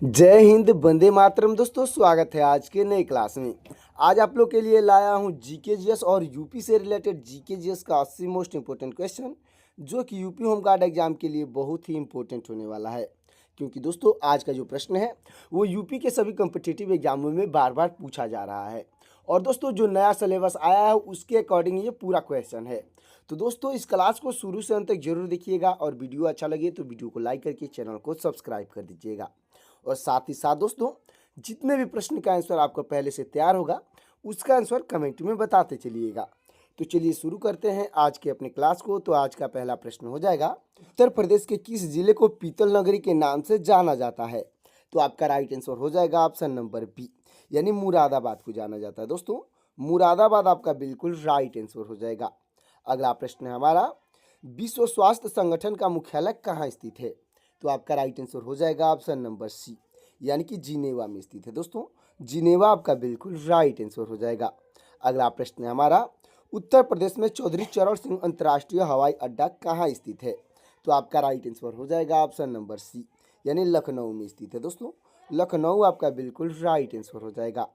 जय हिंद, वंदे मातरम। दोस्तों, स्वागत है आज के नए क्लास में। आज आप लोग के लिए लाया हूं जीके जीएस और यूपी से रिलेटेड जीके जीएस का 80 मोस्ट इंपोर्टेंट क्वेश्चन, जो कि यूपी होम गार्ड एग्जाम के लिए बहुत ही इंपॉर्टेंट होने वाला है। क्योंकि दोस्तों, आज का जो प्रश्न है वो यूपी के सभी कॉम्पिटिटिव एग्जामों में बार बार पूछा जा रहा है। और दोस्तों, जो नया सिलेबस आया है उसके अकॉर्डिंग ये पूरा क्वेश्चन है। तो दोस्तों, इस क्लास को शुरू से अंत तक जरूर देखिएगा और वीडियो अच्छा लगे तो वीडियो को लाइक करके चैनल को सब्सक्राइब कर दीजिएगा। और साथ ही साथ दोस्तों, जितने भी प्रश्न का आंसर आपको पहले से तैयार होगा उसका आंसर कमेंट में बताते चलिएगा। तो चलिए शुरू करते हैं आज के अपने क्लास को। तो आज का पहला प्रश्न हो जाएगा, उत्तर प्रदेश के किस जिले को पीतल नगरी के नाम से जाना जाता है? तो आपका राइट आंसर हो जाएगा ऑप्शन नंबर बी, यानी मुरादाबाद को जाना जाता है। दोस्तों, मुरादाबाद आपका बिल्कुल राइट आंसर हो जाएगा। अगला प्रश्न है हमारा, विश्व स्वास्थ्य संगठन का मुख्यालय कहाँ स्थित है? तो आपका राइट आंसर हो जाएगा ऑप्शन नंबर सी, यानी कि जिनेवा में स्थित है। दोस्तों, जिनेवा आपका बिल्कुल राइट आंसर हो जाएगा। अगला प्रश्न है हमारा, उत्तर प्रदेश में चौधरी चरण सिंह अंतर्राष्ट्रीय हवाई अड्डा कहाँ स्थित है? तो आपका राइट आंसर हो जाएगा ऑप्शन नंबर सी, यानी लखनऊ में स्थित है। दोस्तों, लखनऊ आपका बिल्कुल राइट आंसर हो जाएगा।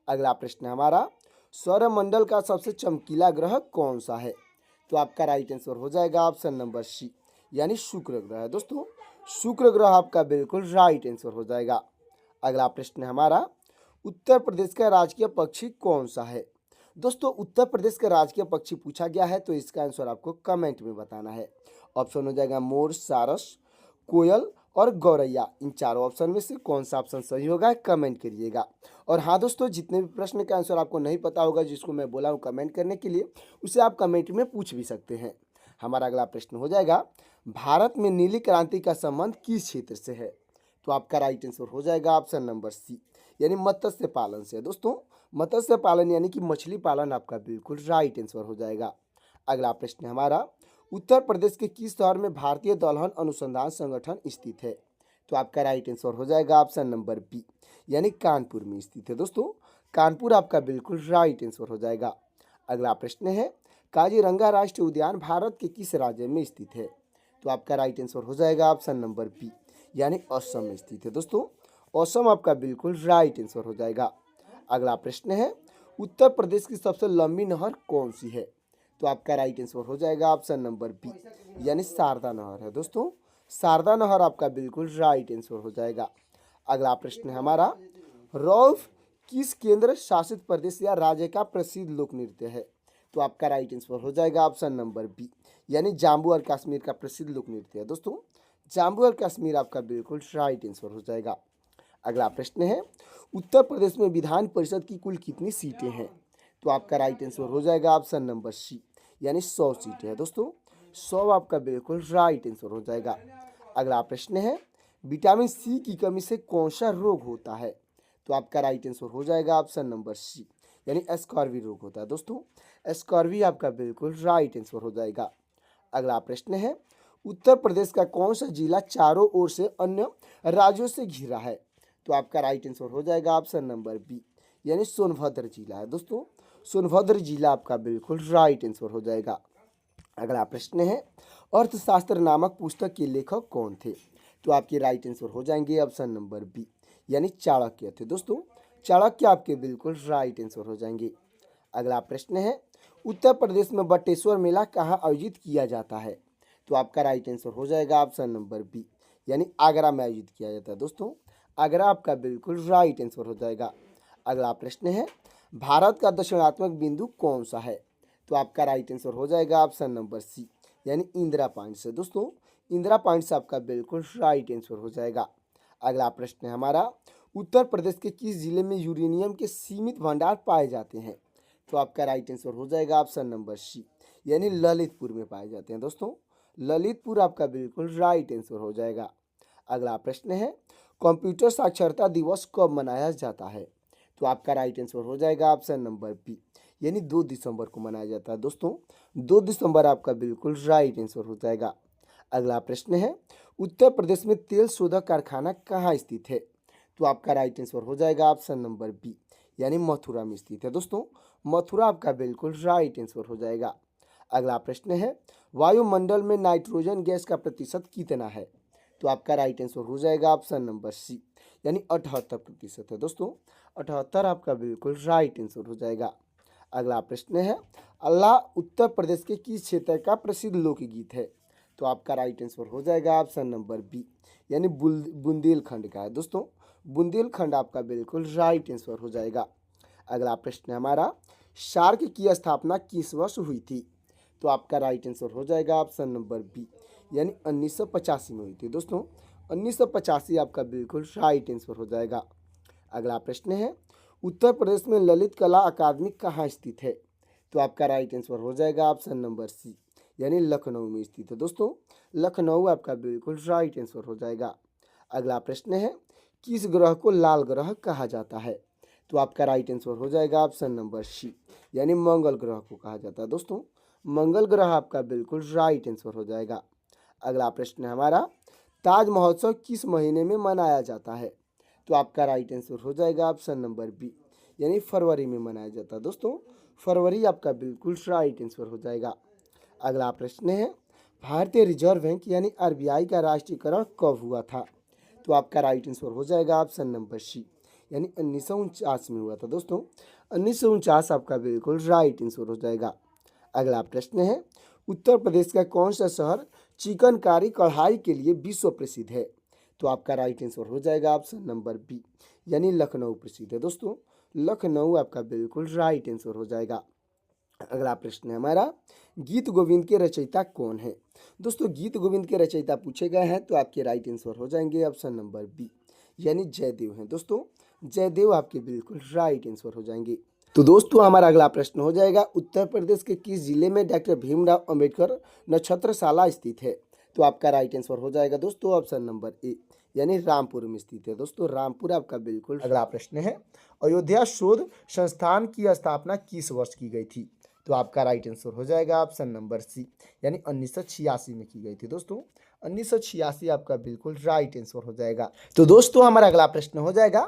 अगला प्रश्न है हमारा, सौरमंडल का सबसे चमकीला ग्रह कौन सा है? तो आपका राइट आंसर हो जाएगा ऑप्शन नंबर सी, यानी शुक्र ग्रह। दोस्तों, शुक्र ग्रह आपका बिल्कुल राइट आंसर हो जाएगा। अगला प्रश्न है हमारा, उत्तर प्रदेश का राजकीय पक्षी कौन सा है? दोस्तों, उत्तर प्रदेश का राजकीय पक्षी पूछा गया है तो इसका आंसर आपको कमेंट में बताना है। ऑप्शन हो जाएगा मोर, सारस, कोयल और गौरैया। इन चारों ऑप्शन में से कौन सा ऑप्शन सही होगा कमेंट करिएगा। और हाँ दोस्तों, जितने भी प्रश्न का आंसर आपको नहीं पता होगा जिसको मैं बोला हूँ कमेंट करने के लिए, उसे आप कमेंट में पूछ भी सकते हैं। हमारा अगला प्रश्न हो जाएगा, भारत में नीली क्रांति का संबंध किस क्षेत्र से है? तो आपका राइट आंसर हो जाएगा ऑप्शन नंबर सी, यानी मत्स्य पालन से। दोस्तों, मत्स्य पालन यानी कि मछली पालन आपका बिल्कुल राइट आंसर हो जाएगा। अगला प्रश्न है हमारा, उत्तर प्रदेश के किस शहर में भारतीय दलहन अनुसंधान संगठन स्थित है? तो आपका राइट आंसर हो जाएगा ऑप्शन नंबर बी, यानी कानपुर में स्थित है। दोस्तों, कानपुर आपका बिल्कुल राइट आंसर हो जाएगा। अगला प्रश्न है, काजीरंगा राष्ट्रीय उद्यान भारत के किस राज्य में स्थित है? तो आपका राइट आंसर हो जाएगा ऑप्शन नंबर बी, यानी असम में स्थित है। दोस्तों, असम आपका बिल्कुल राइट आंसर हो जाएगा। अगला प्रश्न है, उत्तर प्रदेश की सबसे लंबी नहर कौन सी है? तो आपका राइट आंसर हो जाएगा ऑप्शन नंबर बी, यानी शारदा नहर है। दोस्तों, शारदा नहर आपका बिल्कुल राइट आंसर हो जाएगा। अगला प्रश्न है हमारा, रौफ किस केंद्र शासित प्रदेश या राज्य का प्रसिद्ध लोक नृत्य है? तो आपका राइट आंसर हो जाएगा ऑप्शन नंबर बी, यानी जम्मू और कश्मीर का प्रसिद्ध लोक नृत्य है। दोस्तों, जम्मू और कश्मीर आपका बिल्कुल राइट आंसर हो जाएगा। अगला प्रश्न है, उत्तर प्रदेश में विधान परिषद की कुल कितनी सीटें हैं? तो आपका राइट आंसर हो जाएगा ऑप्शन नंबर सी, यानी 100 सीटें हैं। दोस्तों, 100 आपका बिल्कुल राइट आंसर हो जाएगा। अगला प्रश्न है, विटामिन सी की कमी से कौन सा रोग होता है? तो आपका राइट आंसर हो जाएगा ऑप्शन नंबर सी, यानी स्कॉर्वी रोग होता है। दोस्तों, स्कॉर्वी आपका बिल्कुल राइट आंसर हो जाएगा। अगला प्रश्न है, उत्तर प्रदेश का कौन सा जिला चारों ओर से अन्य राज्यों से घिरा है? तो आपका राइट आंसर हो जाएगा ऑप्शन नंबर बी, यानी सोनभद्र जिला है। दोस्तों, सोनभद्र जिला आपका बिल्कुल राइट आंसर हो जाएगा। अगला प्रश्न है, अर्थशास्त्र नामक पुस्तक के लेखक कौन थे? तो आपके राइट आंसर हो जाएंगे ऑप्शन नंबर बी, यानी चाणक्य थे। दोस्तों, चाणक्य आपके बिल्कुल राइट आंसर हो जाएंगे। अगला प्रश्न है, उत्तर प्रदेश में बटेश्वर मेला कहाँ आयोजित किया जाता है? तो आपका राइट आंसर हो जाएगा ऑप्शन नंबर बी, यानी आगरा में आयोजित किया जाता है। दोस्तों, आगरा आपका बिल्कुल राइट आंसर हो जाएगा। अगला प्रश्न है, भारत का दक्षिणात्मक बिंदु कौन सा है? तो आपका राइट आंसर हो जाएगा ऑप्शन नंबर सी, यानी इंदिरा पॉइंट से। दोस्तों, इंदिरा पॉइंट से आपका बिल्कुल राइट आंसर हो जाएगा। अगला प्रश्न है हमारा, उत्तर प्रदेश के किस जिले में यूरेनियम के सीमित भंडार पाए जाते हैं? तो आपका राइट आंसर हो जाएगा ऑप्शन नंबर सी, यानी ललितपुर में पाए जाते हैं। दोस्तों, ललितपुर आपका बिल्कुल राइट आंसर हो जाएगा। अगला प्रश्न है, कंप्यूटर साक्षरता दिवस कब मनाया जाता है? तो आपका राइट आंसर हो जाएगा ऑप्शन नंबर बी, यानी 2 दिसंबर को मनाया जाता है। दोस्तों, 2 दिसंबर आपका बिल्कुल राइट आंसर हो जाएगा। अगला प्रश्न है, उत्तर प्रदेश में तेल शोधक कारखाना कहाँ स्थित है? तो आपका राइट आंसर हो जाएगा ऑप्शन नंबर बी, यानी मथुरा में स्थित है। दोस्तों, मथुरा आपका बिल्कुल राइट आंसर हो जाएगा। अगला प्रश्न है, वायुमंडल में नाइट्रोजन गैस का प्रतिशत कितना है? तो आपका राइट आंसर हो जाएगा ऑप्शन नंबर सी, यानी 78% है दोस्तों। 78 आपका बिल्कुल राइट आंसर हो जाएगा। अगला प्रश्न है, अल्लाह उत्तर प्रदेश के किस क्षेत्र का प्रसिद्ध लोकगीत है? तो आपका राइट आंसर हो जाएगा ऑप्शन नंबर बी, यानी बुंदेलखंड का है दोस्तों। बुंदेलखंड आपका बिल्कुल राइट आंसर हो जाएगा। अगला प्रश्न है हमारा, सार्क की स्थापना किस वर्ष हुई थी? तो आपका राइट आंसर हो जाएगा ऑप्शन नंबर बी, यानी 1985 में हुई थी दोस्तों। 1985 आपका बिल्कुल राइट आंसर हो जाएगा। अगला प्रश्न है, उत्तर प्रदेश में ललित कला अकादमी कहाँ स्थित है? तो आपका राइट आंसर हो जाएगा ऑप्शन नंबर सी, यानी लखनऊ में स्थित है दोस्तों। लखनऊ आपका बिल्कुल राइट आंसर हो जाएगा। अगला प्रश्न है, किस ग्रह को लाल ग्रह कहा जाता है? तो आपका राइट आंसर हो जाएगा ऑप्शन नंबर सी, यानी मंगल ग्रह को कहा जाता है दोस्तों। मंगल ग्रह आपका बिल्कुल राइट आंसर हो जाएगा। अगला प्रश्न है हमारा, ताज महोत्सव किस महीने में मनाया जाता है? तो आपका राइट आंसर हो जाएगा ऑप्शन नंबर बी, यानी फरवरी में मनाया जाता है दोस्तों। फरवरी आपका बिल्कुल राइट आंसर हो जाएगा। अगला प्रश्न है, भारतीय रिजर्व बैंक यानी आरबीआई का राष्ट्रीयकरण कब हुआ था? तो आपका राइट आंसर हो जाएगा ऑप्शन नंबर सी, यानी 1949 में हुआ था दोस्तों। 1949 आपका बिल्कुल राइट आंसर हो जाएगा। अगला प्रश्न है, उत्तर प्रदेश का कौन सा शहर चिकनकारी कढ़ाई के लिए विश्व प्रसिद्ध है? तो आपका राइट आंसर हो जाएगा ऑप्शन नंबर बी, यानी लखनऊ प्रसिद्ध है दोस्तों। लखनऊ आपका बिल्कुल राइट आंसर हो जाएगा। अगला प्रश्न है हमारा, गीत गोविंद के रचयिता कौन है? दोस्तों गीत गोविंद के रचयिता पूछे गए हैं तो आपके राइट आंसर हो जाएंगे ऑप्शन नंबर बी, यानी जयदेव हैं दोस्तों। जयदेव आपके बिल्कुल राइट आंसर हो जाएंगे। तो दोस्तों हमारा अगला प्रश्न हो जाएगा, उत्तर प्रदेश के किस जिले में डॉक्टर भीमराव अंबेडकर नक्षत्रशाला स्थित है? तो आपका राइट आंसर हो जाएगा दोस्तों ऑप्शन नंबर ए, यानी रामपुर में स्थित है दोस्तों। रामपुर आपका बिल्कुल। अगला प्रश्न है, अयोध्या शोध संस्थान की स्थापना किस वर्ष की गई थी? तो आपका राइट आंसर हो जाएगा ऑप्शन नंबर सी, यानी 1986 में की गई थी दोस्तों। 1986 आपका बिल्कुल राइट आंसर हो जाएगा। तो दोस्तों हमारा अगला प्रश्न हो जाएगा,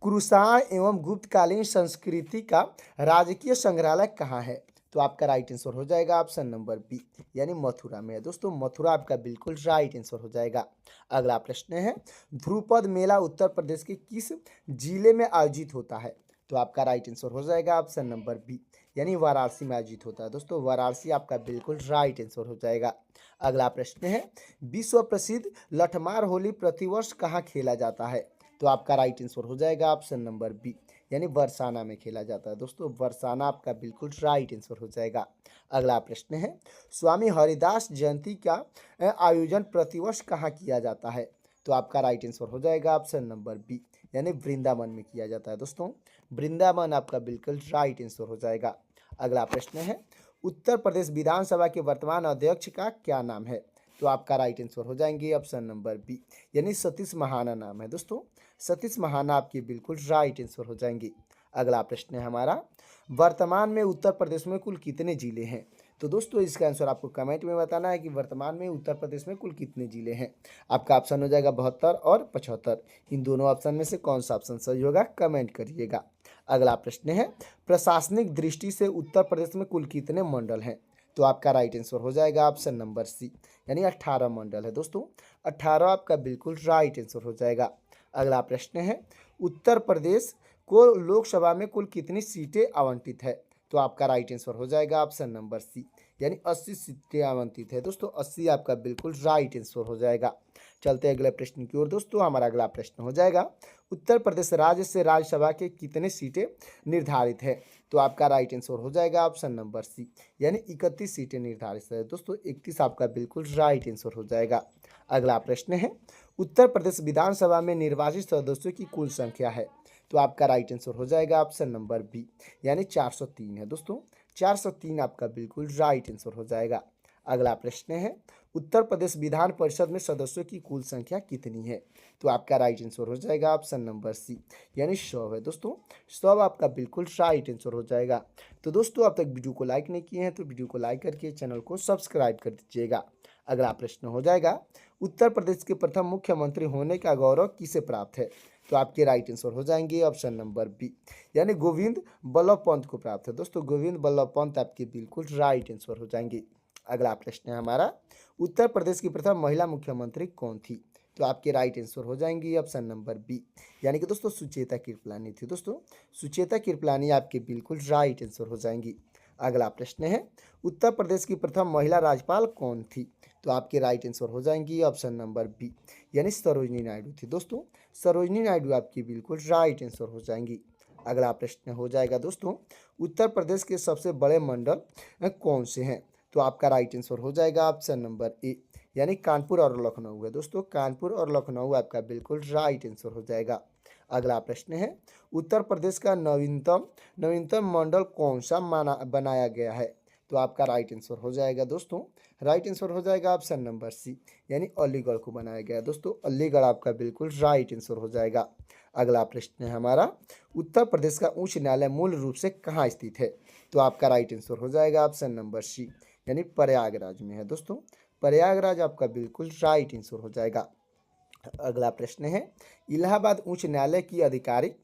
कुषाण एवं गुप्तकालीन संस्कृति का राजकीय संग्रहालय कहाँ है? तो आपका राइट आंसर हो जाएगा ऑप्शन नंबर बी, यानी मथुरा में है दोस्तों। मथुरा आपका बिल्कुल राइट आंसर हो जाएगा। अगला प्रश्न है, ध्रुपद मेला उत्तर प्रदेश के किस जिले में आयोजित होता है? तो आपका राइट आंसर हो जाएगा ऑप्शन नंबर बी, यानी वाराणसी में आयोजित होता है दोस्तों। वाराणसी आपका बिल्कुल राइट आंसर हो जाएगा। अगला प्रश्न है, विश्व प्रसिद्ध लठमार होली प्रतिवर्ष कहाँ खेला जाता है? तो आपका राइट आंसर हो जाएगा ऑप्शन नंबर बी, यानी बरसाना में खेला जाता है दोस्तों। बरसाना आपका बिल्कुल राइट आंसर हो जाएगा। अगला प्रश्न है, स्वामी हरिदास जयंती का आयोजन प्रतिवर्ष कहाँ किया जाता है? तो आपका राइट आंसर हो जाएगा ऑप्शन नंबर बी, यानी वृंदावन में किया जाता है दोस्तों। वृंदावन आपका बिल्कुल राइट आंसर हो जाएगा। अगला प्रश्न है, उत्तर प्रदेश विधानसभा के वर्तमान अध्यक्ष का क्या नाम है? तो आपका राइट आंसर हो जाएंगे ऑप्शन नंबर बी, यानी सतीश महाना नाम है दोस्तों। सतीश महाना आपके बिल्कुल राइट आंसर हो जाएंगे। अगला प्रश्न है हमारा, वर्तमान में उत्तर प्रदेश में कुल कितने जिले हैं? तो दोस्तों इसका आंसर आपको कमेंट में बताना है कि वर्तमान में उत्तर प्रदेश में कुल कितने जिले हैं। आपका ऑप्शन हो जाएगा 72 और 75। इन दोनों ऑप्शन में से कौन सा ऑप्शन सही होगा कमेंट करिएगा। अगला प्रश्न है, प्रशासनिक दृष्टि से उत्तर प्रदेश में कुल कितने मंडल हैं? तो आपका राइट आंसर हो जाएगा ऑप्शन नंबर सी, यानी 18 मंडल है दोस्तों। 18 आपका बिल्कुल राइट आंसर हो जाएगा। अगला प्रश्न है, उत्तर प्रदेश को लोकसभा में कुल कितनी सीटें आवंटित है? तो आपका राइट आंसर हो जाएगा ऑप्शन नंबर सी, यानी 80 सीटें आवंटित है दोस्तों। 80 आपका बिल्कुल राइट आंसर हो जाएगा। चलते हैं अगले प्रश्न की ओर दोस्तों। हमारा अगला प्रश्न हो जाएगा, उत्तर प्रदेश राज्य से राज्यसभा के कितने सीटें निर्धारित है? तो आपका राइट आंसर हो जाएगा ऑप्शन नंबर सी, यानी 31 सीटें निर्धारित है दोस्तों। 31 आपका बिल्कुल राइट आंसर हो जाएगा। अगला प्रश्न है, उत्तर प्रदेश विधानसभा में निर्वाचित सदस्यों की कुल संख्या है? तो आपका राइट आंसर हो जाएगा ऑप्शन नंबर बी, यानी 403 है दोस्तों। 403 आपका बिल्कुल राइट आंसर हो जाएगा। अगला प्रश्न है, उत्तर प्रदेश विधान परिषद में सदस्यों की कुल संख्या कितनी है? तो आपका राइट आंसर हो जाएगा ऑप्शन नंबर सी, यानी 100 है दोस्तों। 100 आपका बिल्कुल राइट आंसर हो जाएगा। तो दोस्तों अब तक वीडियो को लाइक नहीं किए हैं तो वीडियो को लाइक करके चैनल को सब्सक्राइब कर दीजिएगा। अगला प्रश्न हो जाएगा, उत्तर प्रदेश के प्रथम मुख्यमंत्री होने का गौरव किसे प्राप्त है? तो आपके राइट आंसर हो जाएंगे ऑप्शन नंबर बी, यानी गोविंद बल्लभ पंत को प्राप्त है दोस्तों। गोविंद बल्लभ पंत आपके बिल्कुल राइट आंसर हो जाएंगे। अगला प्रश्न है हमारा, उत्तर प्रदेश की प्रथम महिला मुख्यमंत्री कौन थी? तो आपके राइट आंसर हो जाएंगी ऑप्शन नंबर बी, यानी कि दोस्तों सुचेता कृपलानी थी। दोस्तों सुचेता कृपलानी आपके बिल्कुल राइट आंसर हो जाएंगी। अगला प्रश्न है, उत्तर प्रदेश की प्रथम महिला राज्यपाल कौन थी? तो आपके राइट आंसर हो जाएंगी ऑप्शन नंबर बी, यानी सरोजनी नायडू थी। दोस्तों सरोजनी नायडू आपकी बिल्कुल राइट आंसर हो जाएंगी। अगला प्रश्न हो जाएगा दोस्तों, उत्तर प्रदेश के सबसे बड़े मंडल कौन से हैं? तो आपका राइट आंसर हो जाएगा ऑप्शन नंबर ए, यानी कानपुर और लखनऊ है। दोस्तों कानपुर और लखनऊ आपका बिल्कुल राइट आंसर हो जाएगा। अगला प्रश्न है, उत्तर प्रदेश का नवीनतम मंडल कौन सा बनाया गया है? तो आपका राइट आंसर हो जाएगा दोस्तों, राइट आंसर हो जाएगा ऑप्शन नंबर सी, यानी अलीगढ़ को बनाया गया। दोस्तों अलीगढ़ आपका बिल्कुल राइट आंसर हो जाएगा। अगला प्रश्न है हमारा, उत्तर प्रदेश का उच्च न्यायालय मूल रूप से कहाँ स्थित है? तो आपका राइट आंसर हो जाएगा ऑप्शन नंबर सी, यानी प्रयागराज में है। दोस्तों प्रयागराज आपका बिल्कुल राइट आंसर हो जाएगा। अगला प्रश्न है, इलाहाबाद उच्च न्यायालय की आधिकारिक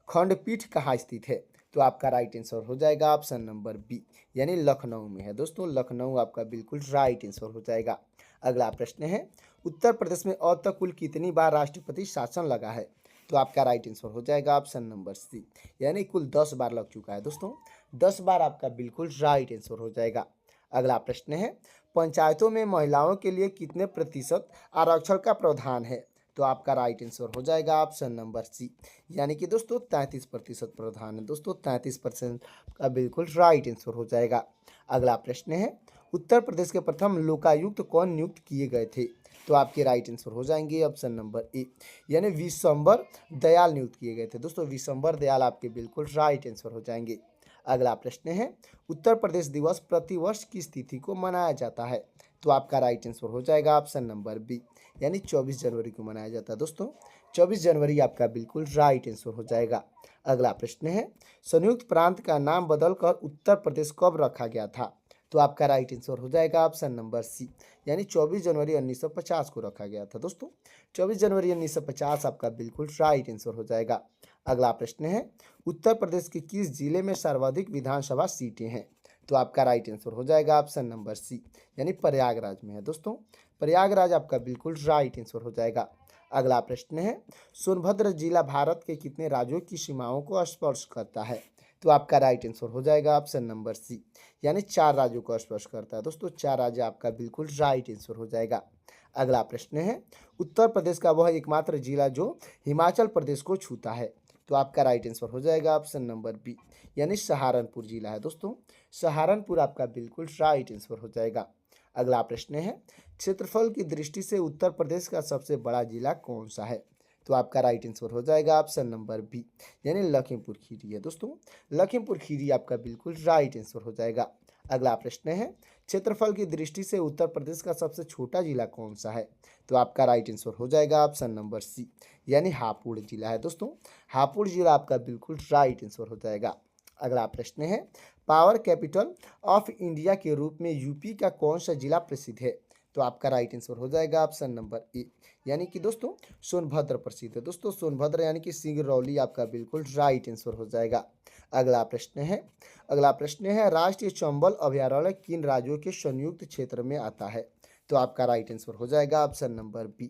खंडपीठ कहाँ स्थित है? तो आपका राइट आंसर हो जाएगा ऑप्शन नंबर बी, यानी लखनऊ में है। दोस्तों लखनऊ आपका बिल्कुल राइट आंसर हो जाएगा। अगला प्रश्न है, उत्तर प्रदेश में अब तक कुल कितनी बार राष्ट्रपति शासन लगा है? तो आपका राइट आंसर हो जाएगा ऑप्शन नंबर सी, यानी कुल 10 बार लग चुका है। दोस्तों 10 बार आपका बिल्कुल राइट आंसर हो जाएगा। अगला प्रश्न है, पंचायतों में महिलाओं के लिए कितने प्रतिशत आरक्षण का प्रावधान है? तो आपका राइट आंसर हो जाएगा ऑप्शन नंबर सी, यानी कि दोस्तों 33% प्रावधान है। दोस्तों 33% का बिल्कुल राइट आंसर हो जाएगा। अगला प्रश्न है, उत्तर प्रदेश के प्रथम लोकायुक्त कौन नियुक्त किए गए थे? तो आपके राइट आंसर हो जाएंगे ऑप्शन नंबर ए, यानी विशंबर दयाल नियुक्त किए गए थे। दोस्तों विशंबर दयाल आपके बिल्कुल राइट आंसर हो जाएंगे। अगला प्रश्न है, उत्तर प्रदेश दिवस प्रतिवर्ष किस तिथि को मनाया जाता है? तो आपका राइट आंसर हो जाएगा ऑप्शन नंबर बी, यानी 24 जनवरी को मनाया जाता है। दोस्तों 24 जनवरी आपका बिल्कुल राइट आंसर हो जाएगा। अगला प्रश्न है, संयुक्त प्रांत का नाम बदलकर उत्तर प्रदेश कब रखा गया था? तो आपका राइट आंसर हो जाएगा ऑप्शन नंबर सी, यानी 24 जनवरी 1950 को रखा गया था। दोस्तों 24 जनवरी 1950 आपका बिल्कुल राइट आंसर हो जाएगा। अगला प्रश्न है, उत्तर प्रदेश के किस जिले में सर्वाधिक विधानसभा सीटें हैं? तो आपका राइट आंसर हो जाएगा ऑप्शन नंबर सी, यानी प्रयागराज में है। दोस्तों प्रयागराज आपका बिल्कुल राइट आंसर हो जाएगा। अगला प्रश्न है, सोनभद्र जिला भारत के कितने राज्यों की सीमाओं को स्पर्श करता है? तो आपका राइट आंसर हो जाएगा ऑप्शन नंबर सी, यानी 4 राज्यों को स्पर्श करता है। दोस्तों 4 राज्य आपका बिल्कुल राइट आंसर हो जाएगा। अगला प्रश्न है, उत्तर प्रदेश का वह एकमात्र जिला जो हिमाचल प्रदेश को छूता है? तो आपका राइट आंसर हो जाएगा ऑप्शन नंबर बी, यानी सहारनपुर जिला है। दोस्तों सहारनपुर आपका बिल्कुल राइट आंसर हो जाएगा। अगला प्रश्न है, क्षेत्रफल की दृष्टि से उत्तर प्रदेश का सबसे बड़ा जिला कौन सा है? तो आपका राइट आंसर हो जाएगा ऑप्शन नंबर बी, यानी लखीमपुर खीरी है। दोस्तों लखीमपुर खीरी आपका बिल्कुल राइट आंसर हो जाएगा। अगला प्रश्न है, क्षेत्रफल की दृष्टि से उत्तर प्रदेश का सबसे छोटा जिला कौन सा है? तो आपका राइट आंसर हो जाएगा ऑप्शन नंबर सी, यानी हापुड़ जिला है। दोस्तों हापुड़ जिला आपका बिल्कुल राइट आंसर हो जाएगा। अगला प्रश्न है, पावर कैपिटल ऑफ इंडिया के रूप में यूपी का कौन सा जिला प्रसिद्ध है? तो आपका राइट आंसर हो जाएगा ऑप्शन नंबर ए, यानी कि दोस्तों सोनभद्र प्रसिद्ध है। दोस्तों सोनभद्र यानी कि सिंगरौली आपका बिल्कुल राइट आंसर हो जाएगा। अगला प्रश्न है राष्ट्रीय चंबल अभयारण्य किन राज्यों के संयुक्त क्षेत्र में आता है? तो आपका राइट आंसर हो जाएगा ऑप्शन नंबर बी,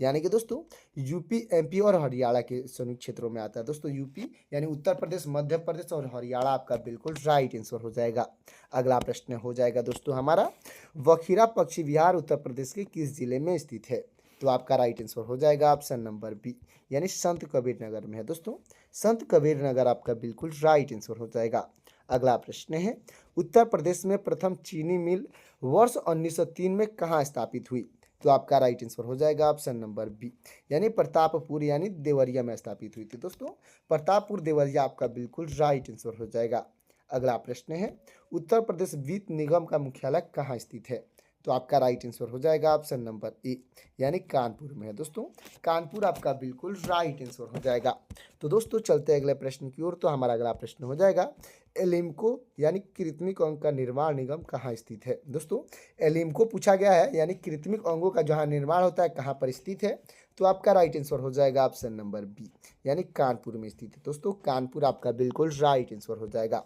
यानी कि दोस्तों यूपी एमपी और हरियाणा के संयुक्त क्षेत्रों में आता है। दोस्तों यूपी यानी उत्तर प्रदेश, मध्य प्रदेश और हरियाणा आपका बिल्कुल राइट आंसर हो जाएगा। अगला प्रश्न हो जाएगा दोस्तों हमारा, वखीरा पक्षी विहार उत्तर प्रदेश के किस जिले में स्थित है? तो आपका राइट आंसर हो जाएगा ऑप्शन नंबर बी, यानी संत कबीर नगर में है। दोस्तों संत कबीर नगर आपका बिल्कुल राइट आंसर हो जाएगा। अगला प्रश्न है, उत्तर प्रदेश में प्रथम चीनी मिल वर्ष 1903 में कहाँ स्थापित हुई? तो आपका राइट आंसर हो जाएगा ऑप्शन नंबर बी, यानी प्रतापपुर यानी देवरिया में स्थापित हुई थी। दोस्तों प्रतापपुर देवरिया आपका बिल्कुल राइट आंसर हो जाएगा। अगला प्रश्न है, उत्तर प्रदेश वित्त निगम का मुख्यालय कहाँ स्थित है? तो आपका राइट आंसर हो जाएगा ऑप्शन नंबर ए, यानी कानपुर में है। दोस्तों कानपुर आपका बिल्कुल राइट आंसर हो जाएगा। तो दोस्तों चलते हैं अगले प्रश्न की ओर। तो हमारा अगला प्रश्न हो जाएगा, एलिम्को यानी कृत्रिम अंग का निर्माण निगम कहाँ स्थित है? दोस्तों एलिम्को पूछा गया है, यानी कृत्रिम अंगों का जहाँ निर्माण होता है कहाँ पर स्थित है? तो आपका राइट आंसर हो जाएगा ऑप्शन नंबर बी, यानी कानपुर में स्थित है। दोस्तों कानपुर आपका बिल्कुल राइट आंसर हो जाएगा।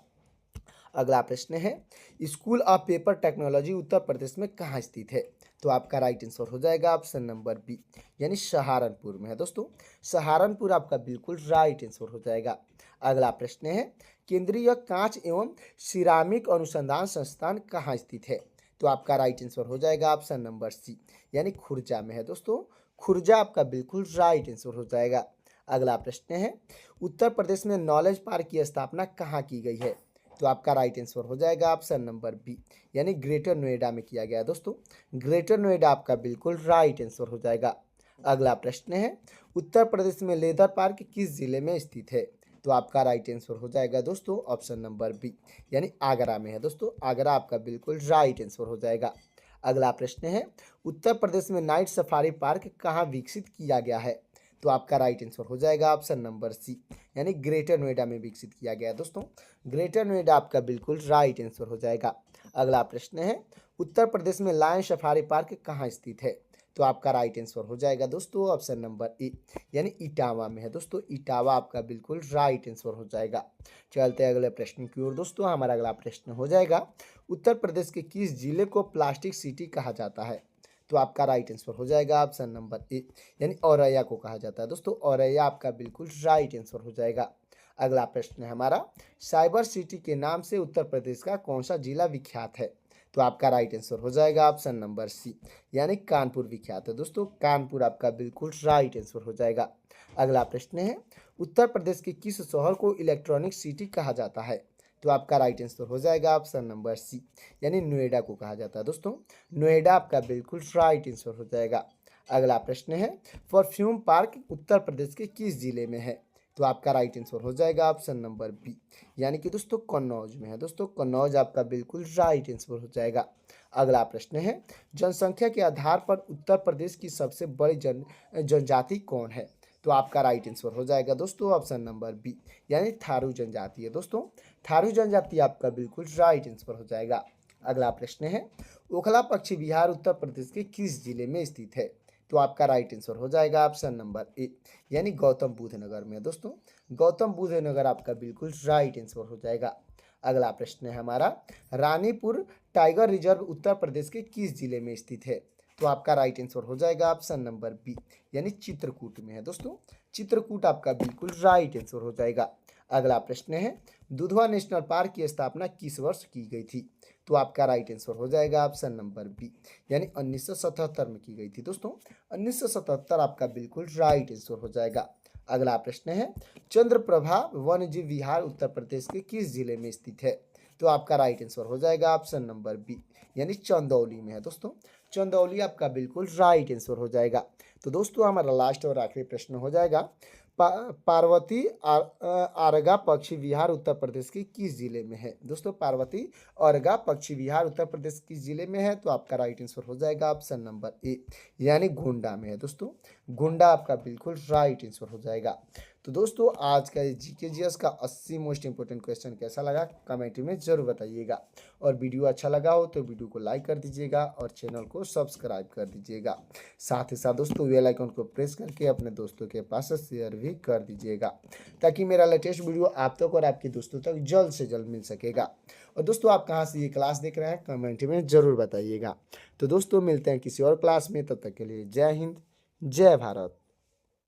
अगला प्रश्न है, school of paper technology Uttar Pradesh में कहाँ स्थित है? तो आपका राइट आंसर हो जाएगा ऑप्शन नंबर बी, यानी सहारनपुर में है दोस्तों। सहारनपुर आपका बिल्कुल राइट आंसर हो जाएगा। अगला प्रश्न है, केंद्रीय कांच एवं सिरामिक अनुसंधान संस्थान कहाँ स्थित है? तो आपका राइट आंसर हो जाएगा ऑप्शन नंबर सी, यानी खुर्जा में है दोस्तों। खुर्जा आपका बिल्कुल राइट आंसर हो जाएगा। अगला प्रश्न है, उत्तर प्रदेश में नॉलेज पार्क की स्थापना कहाँ की गई है? तो आपका राइट आंसर हो जाएगा ऑप्शन नंबर बी, यानी ग्रेटर नोएडा में किया गया है दोस्तों। ग्रेटर नोएडा आपका बिल्कुल राइट आंसर हो जाएगा। अगला प्रश्न है, उत्तर प्रदेश में लेदर पार्क किस जिले में स्थित है? तो आपका राइट आंसर हो जाएगा दोस्तों ऑप्शन नंबर बी, यानी आगरा में है दोस्तों। आगरा आपका बिल्कुल राइट आंसर हो जाएगा। अगला प्रश्न है, उत्तर प्रदेश में नाइट सफारी पार्क कहाँ विकसित किया गया है? तो आपका राइट आंसर हो जाएगा ऑप्शन नंबर सी, यानी ग्रेटर नोएडा में विकसित किया गया है दोस्तों। ग्रेटर नोएडा आपका बिल्कुल राइट आंसर हो जाएगा। अगला प्रश्न है, उत्तर प्रदेश में लायन सफारी पार्क कहाँ स्थित है? तो आपका राइट आंसर हो जाएगा दोस्तों ऑप्शन नंबर ए, यानी इटावा में है दोस्तों। इटावा आपका बिल्कुल राइट आंसर हो जाएगा। चलते हैं अगले प्रश्न की ओर दोस्तों। हमारा अगला प्रश्न हो जाएगा, उत्तर प्रदेश के किस जिले को प्लास्टिक सिटी कहा जाता है? तो आपका राइट आंसर हो जाएगा ऑप्शन नंबर ए, यानी औरैया को कहा जाता है दोस्तों। औरैया आपका बिल्कुल राइट आंसर हो जाएगा। अगला प्रश्न है हमारा, साइबर सिटी के नाम से उत्तर प्रदेश का कौन सा जिला विख्यात है? तो आपका राइट आंसर हो जाएगा ऑप्शन नंबर सी, यानी कानपुर विख्यात है दोस्तों। कानपुर आपका बिल्कुल राइट आंसर हो जाएगा। अगला प्रश्न है, उत्तर प्रदेश के किस शहर को इलेक्ट्रॉनिक सिटी कहा जाता है? तो आपका राइट आंसर हो जाएगा ऑप्शन नंबर सी, यानी नोएडा को कहा जाता है दोस्तों। नोएडा आपका बिल्कुल राइट आंसर हो जाएगा। अगला प्रश्न है, परफ्यूम पार्क उत्तर प्रदेश के किस जिले में है? तो आपका राइट आंसर हो जाएगा ऑप्शन नंबर बी, यानी कि दोस्तों कन्नौज में है दोस्तों। कन्नौज आपका बिल्कुल राइट आंसर हो जाएगा। अगला प्रश्न है, जनसंख्या के आधार पर उत्तर प्रदेश की सबसे बड़ी जनजाति कौन है? तो आपका राइट आंसर हो जाएगा दोस्तों ऑप्शन नंबर बी, यानी थारू जनजाति है दोस्तों। थारू जनजाति आपका बिल्कुल राइट आंसर हो जाएगा। अगला प्रश्न है, ओखला पक्षी विहार उत्तर प्रदेश के किस जिले में स्थित है? तो आपका राइट आंसर हो जाएगा ऑप्शन नंबर ए, यानी गौतम बुद्ध नगर में दोस्तों। गौतम बुद्ध नगर आपका बिल्कुल राइट आंसर हो जाएगा। अगला प्रश्न है हमारा, रानीपुर टाइगर रिजर्व उत्तर प्रदेश के किस जिले में स्थित है? तो आपका राइट आंसर हो जाएगा ऑप्शन नंबर बी, यानी चित्रकूट में है दोस्तों। चित्रकूट आपका बिल्कुल राइट आंसर हो जाएगा। अगला प्रश्न है, दुधवा नेशनल पार्क की स्थापना किस वर्ष की गई थी? तो आपका राइट आंसर हो जाएगा ऑप्शन नंबर बी, यानी 1977 में की गई थी दोस्तों। 1977 आपका बिल्कुल राइट आंसर हो जाएगा। अगला प्रश्न है, चंद्रप्रभा वन्यजीव विहार उत्तर प्रदेश के किस जिले में स्थित है? तो आपका राइट आंसर हो जाएगा ऑप्शन नंबर बी, यानी चंदौली में है दोस्तों। चंदौली आपका बिल्कुल राइट आंसर हो जाएगा। तो दोस्तों हमारा लास्ट और आखिरी प्रश्न हो जाएगा, पार्वती आरगा पक्षी विहार उत्तर प्रदेश के किस जिले में है? दोस्तों पार्वती आरगा पक्षी विहार उत्तर प्रदेश किस जिले में है? तो आपका राइट आंसर हो जाएगा ऑप्शन नंबर ए, यानी गोंडा में है दोस्तों। गोंडा आपका बिल्कुल राइट आंसर हो जाएगा। तो दोस्तों आज का जीके जीएस का 80 मोस्ट इंपोर्टेंट क्वेश्चन कैसा लगा कमेंट में जरूर बताइएगा। और वीडियो अच्छा लगा हो तो वीडियो को लाइक कर दीजिएगा और चैनल को सब्सक्राइब कर दीजिएगा। साथ ही साथ दोस्तों बेल आइकन को प्रेस करके अपने दोस्तों के पास शेयर भी कर दीजिएगा, ताकि मेरा लेटेस्ट वीडियो आप तक और आपके दोस्तों तक जल्द से जल्द मिल सकेगा। और दोस्तों आप कहाँ से ये क्लास देख रहे हैं कमेंट में ज़रूर बताइएगा। तो दोस्तों मिलते हैं किसी और क्लास में, तब तक के लिए जय हिंद जय भारत।